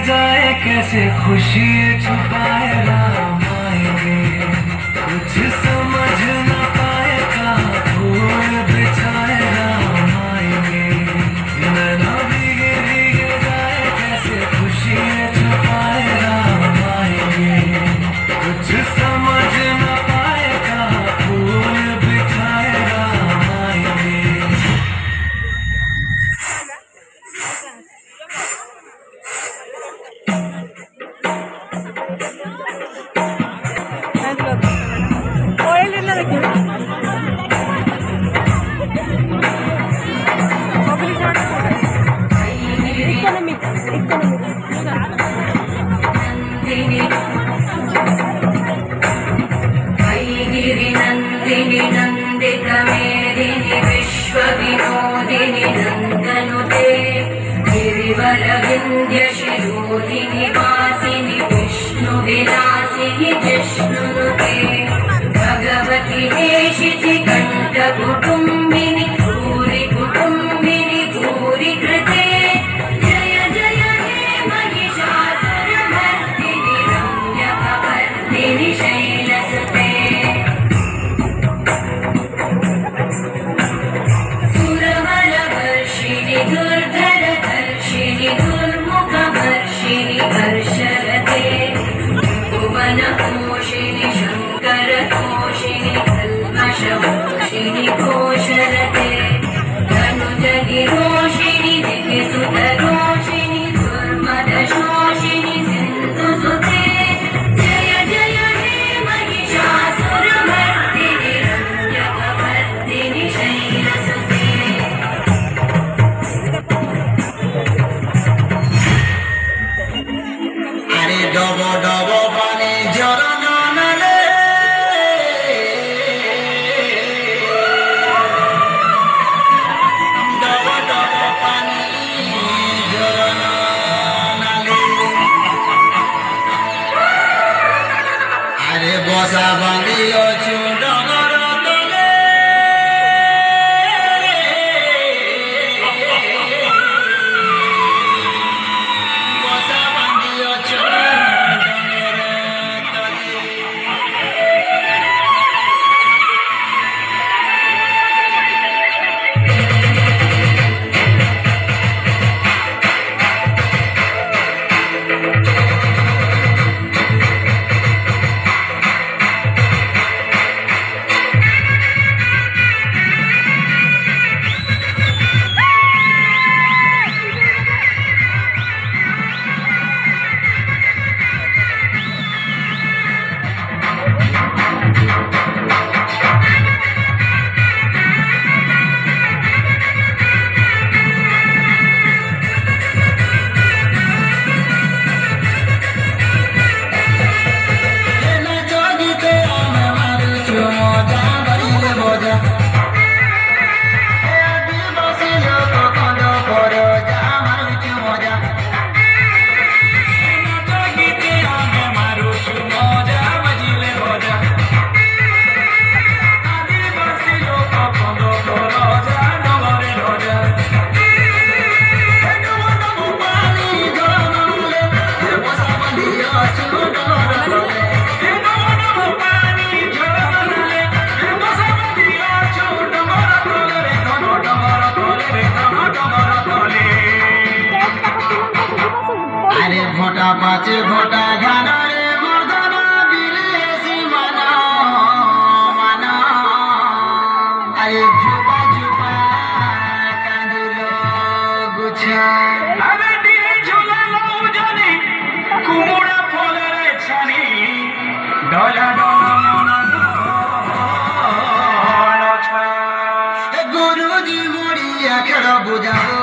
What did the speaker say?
जाए कैसे खुशी छुपाए राम आएंगे, कुछ समझ न पाए कहाँ फूल बिछाए राम आएंगे। नैना भीगे भीगे जाए कैसे खुशी छुपाए राम आएंगे, कुछ समझ न पाए कहाँ फूल बिछाए राम आएंगे। नंदितमेदिनि विश्वविनोदिनि नन्दनुते गिरिवरविन्द्यशिरोधिनि वासिनि विष्णुविलासिनि जिष्णुनुते भगवति हेशिति कण्ठकुटुम्बिनि भूरि कुटुम्बिनि भूरि कृते जय जय हे महिषासुरमर्दिनि रम्यकपर्दिनि शैलसुते दुर्धरधर्षिणि दुर्मुखवर्षिणि हर्षरते भुवनपोषिणि शङ्करतोषिणि कल्मषमोषिणि घोषरते धनुजगिरोषिणि दिविसुतरोषिणि दुर्मदशोषिणि सिन्धुसुते जय जय हे महिषासुरमर्दिनि रम्यकपर्दिनि शैलसुते। डबो डबो पानी झरना नाले डबो डबो पानी झरना नाले अरे बसा बांधी अछु डगर तले बसा बांधी अछु घोटा पाचे घोटा घाना रे मर्दाना बिलेसी माना माना अरे झुपा झुपा कांदिलो गुछा अबे दिले झुला लो जानी कुमुड़ा फले रे छानी डला डला मना गुरुजी मोड़ी आखड़ बुझाओ